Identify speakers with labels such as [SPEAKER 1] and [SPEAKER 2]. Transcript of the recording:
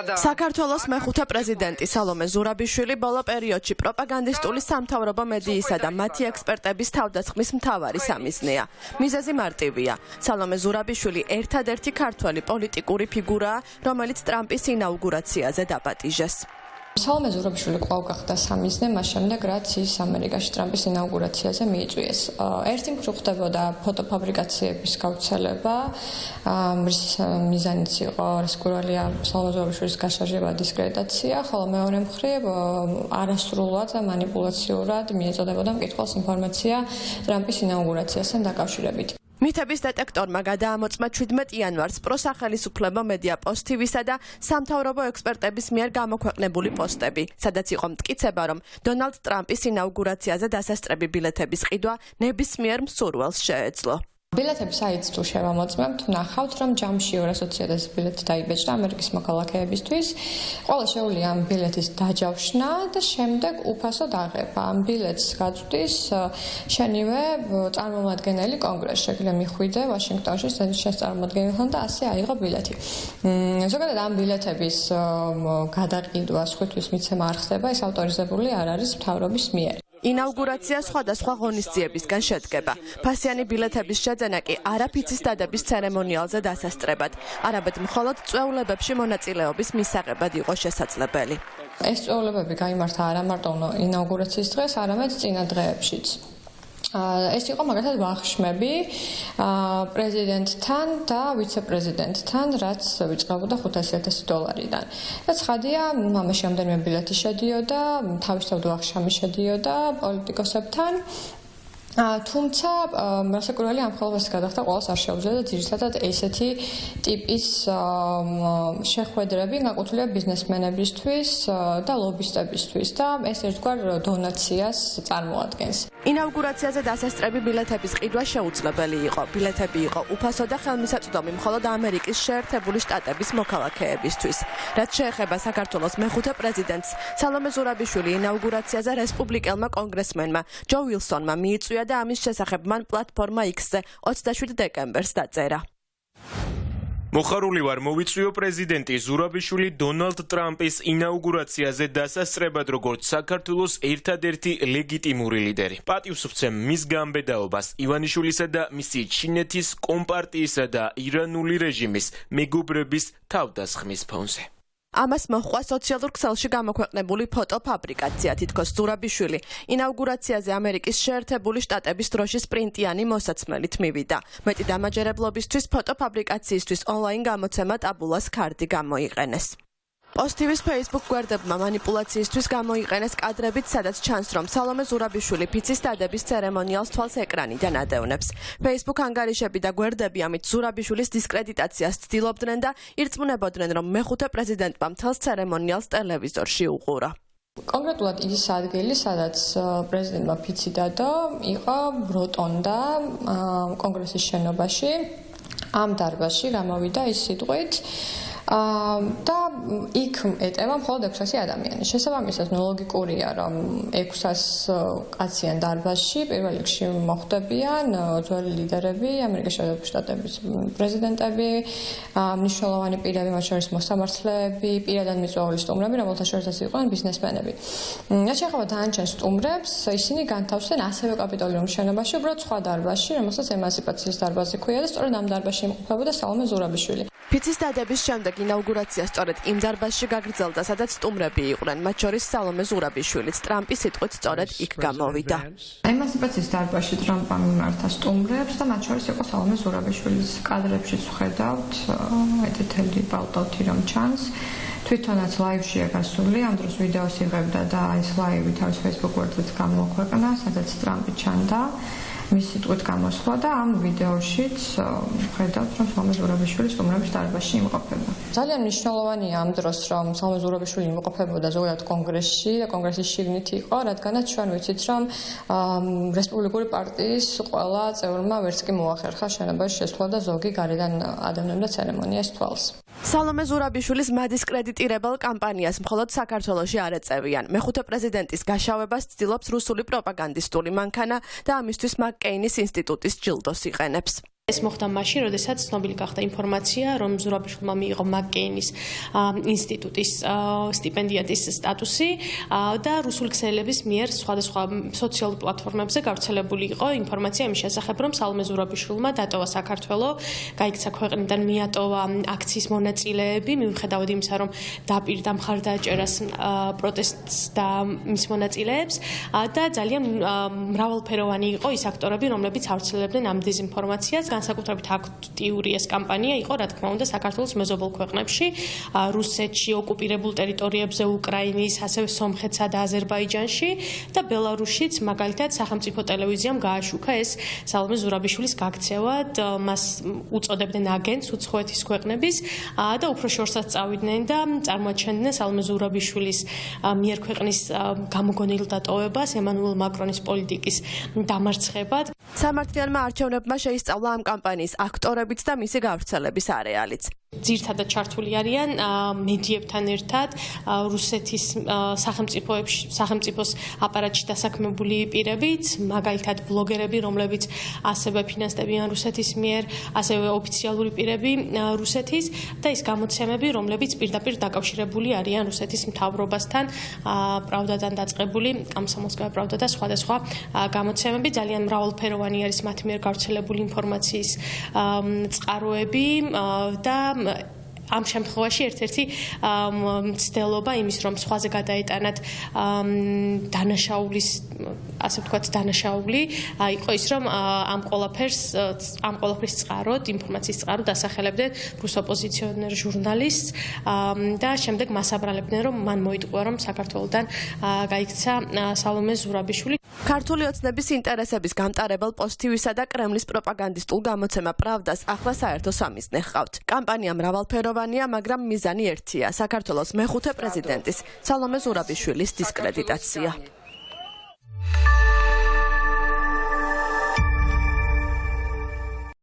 [SPEAKER 1] საქართველოს მეხუთე პრეზიდენტი სალომე ზურაბიშვილი ბოლო პერიოდში პროპაგანდისტული სამთავრობო მედიისა და მათი ექსპერტების თავდასხმის მთავარი სამიზნეა. მიზეზი მარტივია. სალომე ზურაბიშვილი ერთადერთი ქართველი პოლიტიკური ფიგურაა, რომელიც ტრამპის ინაუგურაციაზე დაპატიჟეს.
[SPEAKER 2] სალომე ზურაბიშვილი კვლავ გახდა სამიზნე მას შემდეგ, რაც ის ამერიკაში ტრამპის ინაუგურაციაზე მიიწვიეს. ერთი მხრივ ხდებოდა ფოტოფაბრიკაციების გავრცელება, რის მიზანიც იყო რასკურალია სალომე ზურაბიშვილის გაშარჟება, დისკრედიტაცია, ხოლო მეორე მხრივ არასრულად და მანიპულაციურად მიეწოდებოდა მკითხველს ინფორმაცია ტრამპის ინაუგურაციასთან დაკავშირებით.
[SPEAKER 1] მითების დეტექტორმა გადაამოწმა 17 იანვარს პროსახელისუფლებო მედია პოსტივისა და სამთავრობო ექსპერტების მიერ გამოქვეყნებული პოსტები, სადაც იყო მტკიცება, რომ დონალდ ტრამპის ინაუგურაციაზე დასასწრები ბილეთების ყიდვა ნებისმიერ მსურველს შეეძლო.
[SPEAKER 2] ბილეთების საიტს თუ შევამოწმებთ, ვნახავთ, რომ ჯამში 220,000 ბილეთი დაიბეჭდა ამერიკის მოქალაქეებისთვის. ყველა შეუძლია ამ ბილეთის დაჯავშნა და შემდეგ უფასოდ აღება. ამ ბილეთს გაწვდის შენივე წარმომადგენელი კონგრესში, შეგვიძლია მიხვიდე ვაშინგტონში შენს წარმომადგენელთან და ასე აიღო ბილეთი. ზოგადად ამ ბილეთების გადაყიდვა სხვისთვის მიცემა არ ხდება, ეს ავტორიზებული არ არის მთავრობის მიერ. ინაუგურაცია სხვადასხვა ღონისძიებისგან შედგება. ფასიანი ბილეთების შეძენა კი არაფიცის დადების ცერემონიალზე დასასწრებად. არაბედ მხოლოდ წვეულებებში მონაწილეობის მისაღებად იყო შესაძლებელი. ეს წვეულებები გაიმართა არა მარტო ინაუგურაციის დღეს, არამედ წინა დღეებშიც. ეს იყო მაგალითად ვახშმები პრეზიდენტთან და ვიცე-პრეზიდენტთან, რაც ვიწყებოდა $500,000-დან. და ცხადია, ამაში რამდენიმე ბილეთი შედიოდა, თავისთავად ვახშამი შედიოდა პოლიტიკოსებთან. თუმცა რასაკურველი ამ ხელობას გადახდა ყველას არ შეუძლია და ძირითადად ესეთი ტიპის შეხვედრები განკუთვნილია ბიზნესმენებისთვის და ლობისტებისთვის და ეს ერთგვარ დონაციას წარმოადგენს.
[SPEAKER 1] ინაუგურაციაზე დასასწრები ბილეთების ყიდვა შეუძლებელი იყო. ბილეთები იყო უფასო და ხელმისაწვდომი მხოლოდ ამერიკის შეერთებული შტატების მოქალაქეებისთვის. რაც შეეხება საქართველოს მეხუთე პრეზიდენტს, სალომე ზურაბიშვილი ინაუგურაციაზე რესპუბლიკელმა კონგრესმენმა ჯო ვილსონმა მიიწვია და ამის შესახებ მან პლატფორმა X-ზე 27 დეკემბერს დაწერა.
[SPEAKER 3] მოხარული ვარ მოვიწვიო პრეზიდენტი ზურაბიშვილი დონალდ ტრამპის ინაუგურაციაზე დასასწრებად როგორც საქართველოს ერთადერთი ლეგიტიმური ლიდერი. პატივს ვცემ მის გამბედაობას ივანიშვილისა და მისი ჩინეთის კომპარტიისა და ირანული რეჟიმის მეგობრების თავდასხმის ფონზე. ამას მოჰყვა სოციალურ ქსელში გამოქვეყნებული ფოტოფაბრიკაცია, თითქოს ზურაბიშვილი ინაუგურაციაზე ამერიკის შეერთებული შტატების დროშის პრინტიანი მოსაცმელით მივიდა. მეტი დამაჯერებლობისთვის ფოტოფაბრიკაციისთვის ონლაინ გამოცემა ტაბულას ქარდი გამოიყენეს. პოსტივის Facebook გვერდებმა მანიპულაციისთვის გამოიყენეს კადრებით, სადაც ჩანს, რომ სალომე ზურაბიშვილი ფიცის დადების ცერემონიალს თვალს ეკრანიდან ადევნებს. Facebook ანგარიშები და გვერდები ამით ზურაბიშვილის დისკრედიტაციას ცდილობდნენ და ირწმუნებოდნენ, რომ მეხუთე პრეზიდენტმა მთელს ცერემონიალს ტელევიზორში უყურა.
[SPEAKER 2] კონკრეტულად ის ადგილი, სადაც პრეზიდენტმა ფიცი დადო, იყო ბროტონდა კონგრესის შენობაში. ამ დარბაზში გამოვიდა ის სიტყვით და იქ ეტევა მხოლოდ 600 ადამიანი. შესაბამისად, ლოგიკურია, რომ 600 კაციან დარბაზში პირველ რიგში მოხვდებიან ძველი ლიდერები, ამერიკის შეერთებული შტატების პრეზიდენტები, მნიშვნელოვანი პირები, მათ შორის მოსამართლეები, პირადად მიწვეული სტუმრები, რომელთა შორისაც იყვნენ ბიზნესმენები. რაც შეეხება დანარჩენ სტუმრებს, ისინი განთავსდნენ ასევე კაპიტოლიუმის შენობაში, უბრალოდ სხვა დარბაზში, რომელსაც ემანსიპაციის დარბაზი ქვია და სწორედ ამ დარბაზში იმყოფებოდა სალომე ზურაბიშვილი.
[SPEAKER 1] ფიცის დადების შემდეგ ინაუგურაცია სწორედ იმ დარბაზში გაგრძელდა, სადაც სტუმრები იყვნენ, მათ შორის სალომე ზურაბიშვილიც. ტრამპის სიტყვით სწორედ იქ გამოვიდა.
[SPEAKER 2] ემანსიპაციის დარბაზში ტრამპმა მიმართა სტუმრებს და მათ შორის იყო სალომე ზურაბიშვილის კადრებშიც ვხედავთ, ეთითელი პალტოთი რომ ჩანს. თვითონაც ლაივშია გასული, ამ დროს ვიდეოს იღებდა და ეს ლაივი თავის Facebook გვერდზეც გამოაქვეყნა, სადაც ტრამპი ჩანდა. მის სიტყვით გამოსვლა და ამ ვიდეოშიც ვხედავთ, რომ სალომე ზურაბიშვილი სტუმრების დარბაზში იმყოფება. ძალიან მნიშვნელოვანია ამ დროს, რომ სალომე ზურაბიშვილი იმყოფებოდა ზოგადად კონგრესში და კონგრესის შიგნით იყო, რადგანაც ჩვენ ვიცით, რომ რესპუბლიკური პარტიის ყველა წევრმა ვერც კი მოახერხა შენობაში შესვლა და ზოგი გარედან ადევნებდა ცერემონიას თვალს.
[SPEAKER 1] სალომე ზურაბიშვილის მადისკრედიტირებელ კამპანიას მხოლოდ საქართველოში არ ეწევიან. მეხუთე პრეზიდენტის გაშავებას ცდილობს რუსული პროპაგანდისტული მანქანა და ამისთვის მაკკეინის ინსტიტუტის ჯილდოს იყენებს.
[SPEAKER 4] ეს მოხდა მაშინ, როდესაც ცნობილი გახდა ინფორმაცია, რომ ზურაბიშვილმა მიიღო მაკ-კეინის ინსტიტუტის სტიპენდიატის სტატუსი და რუსული ქსელების მიერ სხვადასხვა სოციალურ პლატფორმებზე გავრცელებული იყო ინფორმაცია იმის შესახებ, რომ სალომე ზურაბიშვილმა დატოვა საქართველო, გაიქცა ქვეყნიდან, მიატოვა აქციის მონაწილეები, მიუხედავად იმისა, რომ დაპირდა მხარდაჭერას პროტესტს და მის მონაწილეებს და ძალიან მრავალფეროვანი იყო ის აქტორები, რომლებიც ავრცელებდნენ ამ დეზინფორმაციას. განსაკუთრებით აქტიური ეს კამპანია იყო, რა თქმა უნდა, საქართველოს მეზობელ ქვეყნებში, რუსეთში, ოკუპირებულ ტერიტორიებზე, უკრაინის, ასევე სომხეთსა და აზერბაიჯანში და ბელარუსშიც, მაგალითად, სახელმწიფო ტელევიზიამ გააშუქა ეს სალომე ზურაბიშვილის გაქცევა, მას უწოდებდნენ აგენტს უცხოეთის ქვეყნების და უფრო შორსაც წავიდნენ და წარმოაჩენდნენ სალომე ზურაბიშვილის მიერ ქვეყნის გამოგონილ დატოვებას, ემანუელ მაკრონის პოლიტიკის დამარცხებად.
[SPEAKER 1] სამართლიანმა არჩევნებმა შეისწავლა ამ კამპანიის აქტორებიც და მისი გავრცელების არეალიც.
[SPEAKER 4] ძირთადად ჩართული არიან მედიებთან ერთად რუსეთის სახელმწიფოს აპარატში დასაქმებული პირებიც, მაგალითად ბლოგერები, რომლებიც ასევე ფინანსდებიან რუსეთის მიერ, ასევე ოფიციალური პირები რუსეთის და ის გამოცემები, რომლებიც პირდაპირ დაკავშირებული არიან რუსეთის მთავრობასთან, პრავდადან დაწყებული, კომსომოლსკაია პრავდა და სხვადასხვა გამოცემები, ძალიან მრავალფეროვანი არის მათ მიერ გავრცელებული ინფორმაციის წყაროები და ამ შემთხვევაში ერთ-ერთი მცდელობა იმის, რომ სხვაზე გადაეტანათ დანაშაულის, ასე ვთქვათ, დანაშაული, იყო ის, რომ ამ ყველაფრის წყაროდ, ინფორმაციის წყაროდ დასახელებდნენ რუს ოპოზიციონერ ჟურნალისტს და შემდეგ მას აბრალებდნენ, რომ მან მოიტყუა, რომ საქართველოდან გაიქცა სალომე ზურაბიშვილი.
[SPEAKER 1] ქართული ოცნების ინტერესების გამტარებელ პოზიტივისა და კრემლის პროპაგანდისტულ გამოცემა პრავდას ახლა საერთო სამიზნე ჰყავთ. კამპანია მრავალფეროვანია, მაგრამ მიზანი ერთია: საქართველოს მეხუთე პრეზიდენტის სალომე ზურაბიშვილის დისკრედიტაცია.